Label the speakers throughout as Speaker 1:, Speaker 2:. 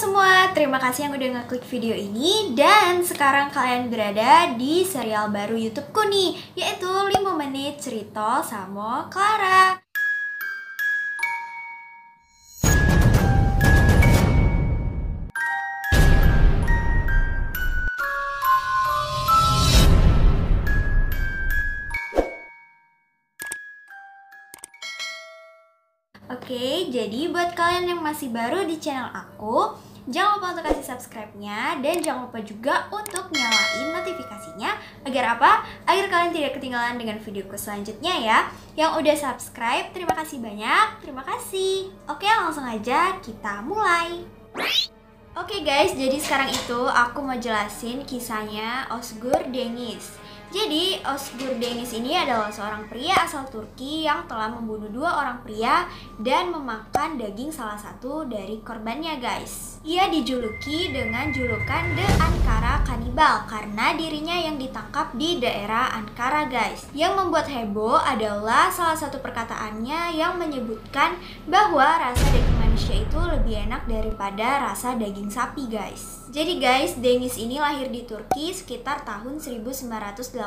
Speaker 1: semua, terima kasih yang udah ngeklik video ini. Dan sekarang kalian berada di serial baru YouTubeku nih, yaitu 5 menit cerita sama Clara. Oke, jadi buat kalian yang masih baru di channel aku, jangan lupa untuk kasih subscribe-nya dan jangan lupa juga untuk nyalain notifikasinya. Agar apa? Agar kalian tidak ketinggalan dengan videoku selanjutnya ya. Yang udah subscribe, terima kasih banyak. Terima kasih. Oke, langsung aja kita mulai. Oke guys, jadi sekarang itu aku mau jelasin kisahnya Özgür Deniz. Jadi Özgür Deniz ini adalah seorang pria asal Turki yang telah membunuh 2 orang pria dan memakan daging salah satu dari korbannya guys. Ia dijuluki dengan julukan The Ankara Cannibal karena dirinya yang ditangkap di daerah Ankara guys. Yang membuat heboh adalah salah satu perkataannya yang menyebutkan bahwa rasa daging manusia itu lebih enak daripada rasa daging sapi guys. Jadi guys, Deniz ini lahir di Turki sekitar tahun 1980.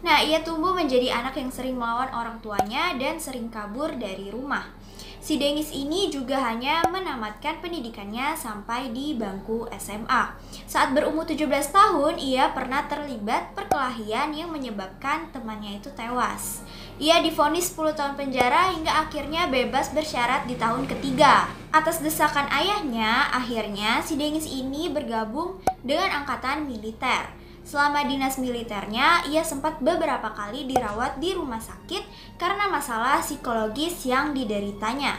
Speaker 1: Nah, ia tumbuh menjadi anak yang sering melawan orang tuanya dan sering kabur dari rumah. Si Deniz ini juga hanya menamatkan pendidikannya sampai di bangku SMA. Saat berumur 17 tahun, ia pernah terlibat perkelahian yang menyebabkan temannya itu tewas. Ia divonis 10 tahun penjara hingga akhirnya bebas bersyarat di tahun ketiga. Atas desakan ayahnya, akhirnya si Deniz ini bergabung dengan angkatan militer. Selama dinas militernya, ia sempat beberapa kali dirawat di rumah sakit karena masalah psikologis yang dideritanya.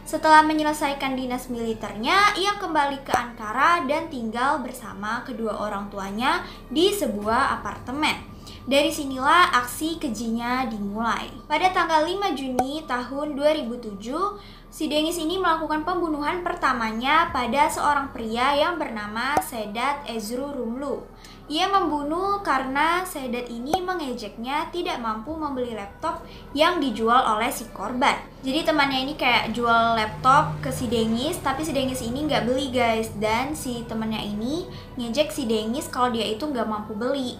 Speaker 1: Setelah menyelesaikan dinas militernya, ia kembali ke Ankara dan tinggal bersama kedua orang tuanya di sebuah apartemen. Dari sinilah aksi kejinya dimulai. Pada tanggal 5 Juni tahun 2007, si Deniz ini melakukan pembunuhan pertamanya pada seorang pria yang bernama Sedat Ezru Rumlu. Ia membunuh karena Sedat ini mengejeknya tidak mampu membeli laptop yang dijual oleh si korban. Jadi temannya ini kayak jual laptop ke si Deniz, tapi si Deniz ini nggak beli guys. Dan si temannya ini ngejek si Deniz kalau dia itu nggak mampu beli.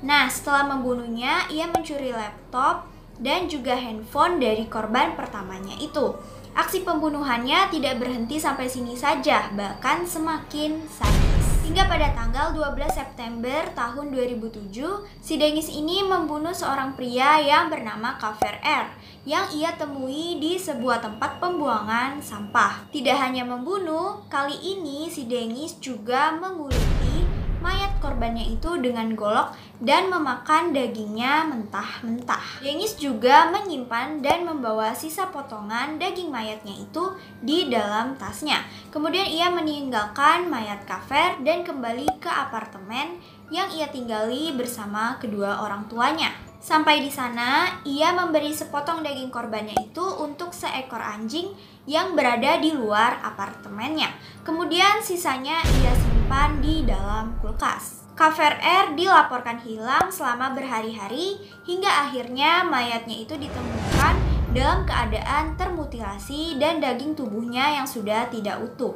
Speaker 1: Nah, setelah membunuhnya, ia mencuri laptop dan juga handphone dari korban pertamanya itu. Aksi pembunuhannya tidak berhenti sampai sini saja, bahkan semakin sadis. Hingga pada tanggal 12 September tahun 2007, si Deniz ini membunuh seorang pria yang bernama Kafer R yang ia temui di sebuah tempat pembuangan sampah. Tidak hanya membunuh, kali ini si Deniz juga menguliti mayat korbannya itu dengan golok dan memakan dagingnya mentah-mentah. Deniz juga menyimpan dan membawa sisa potongan daging mayatnya itu di dalam tasnya. Kemudian ia meninggalkan mayat Kafer dan kembali ke apartemen yang ia tinggali bersama kedua orang tuanya. Sampai di sana, ia memberi sepotong daging korbannya itu untuk seekor anjing yang berada di luar apartemennya. Kemudian sisanya ia simpan di dalam kulkas. Kafer R dilaporkan hilang selama berhari-hari hingga akhirnya mayatnya itu ditemukan dalam keadaan termutilasi dan daging tubuhnya yang sudah tidak utuh.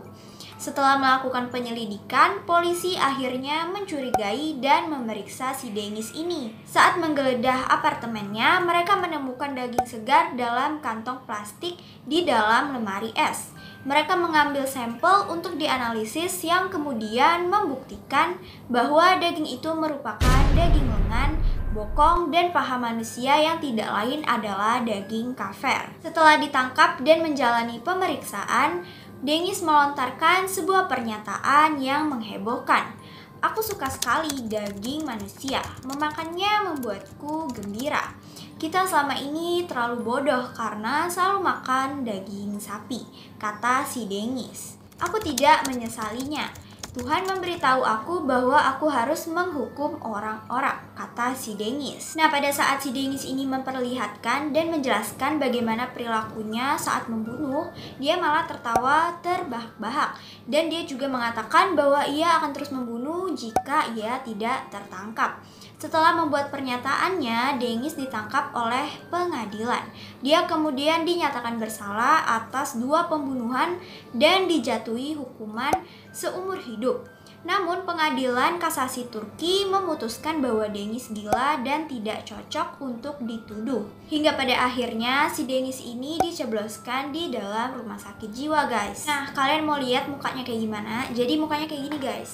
Speaker 1: Setelah melakukan penyelidikan, polisi akhirnya mencurigai dan memeriksa si Deniz ini. Saat menggeledah apartemennya, mereka menemukan daging segar dalam kantong plastik di dalam lemari es. Mereka mengambil sampel untuk dianalisis yang kemudian membuktikan bahwa daging itu merupakan daging lengan, bokong, dan paha manusia yang tidak lain adalah daging Kafer. Setelah ditangkap dan menjalani pemeriksaan, Deniz melontarkan sebuah pernyataan yang menghebohkan. Aku suka sekali daging manusia, memakannya membuatku gembira. Kita selama ini terlalu bodoh karena selalu makan daging sapi, kata si Deniz. Aku tidak menyesalinya. Tuhan memberitahu aku bahwa aku harus menghukum orang-orang, kata si Dengis. Nah, pada saat si Dengis ini memperlihatkan dan menjelaskan bagaimana perilakunya saat membunuh, dia malah tertawa terbahak-bahak. Dan dia juga mengatakan bahwa ia akan terus membunuh jika ia tidak tertangkap. Setelah membuat pernyataannya, Dengis ditangkap oleh pengadilan. Dia kemudian dinyatakan bersalah atas 2 pembunuhan dan dijatuhi hukuman seumur hidup. Namun pengadilan kasasi Turki memutuskan bahwa Dengis gila dan tidak cocok untuk dituduh. Hingga pada akhirnya si Dengis ini dicebloskan di dalam rumah sakit jiwa, guys. Nah, kalian mau lihat mukanya kayak gimana? Jadi mukanya kayak gini, guys.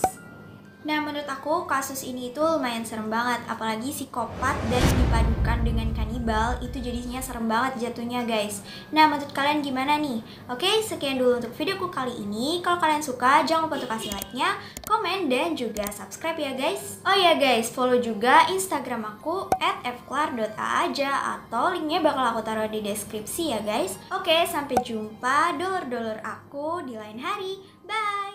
Speaker 1: Nah, menurut aku kasus ini itu lumayan serem banget, apalagi psikopat dan dipadukan dengan kanibal, itu jadinya serem banget jatuhnya, guys. Nah, menurut kalian gimana nih? Oke, sekian dulu untuk videoku kali ini. Kalau kalian suka, jangan lupa untuk kasih like-nya, komen, dan juga subscribe ya, guys. Oh ya, guys, follow juga Instagram aku @fklar.aaja atau linknya bakal aku taruh di deskripsi ya, guys. Oke, sampai jumpa dulur-dulur aku di lain hari. Bye!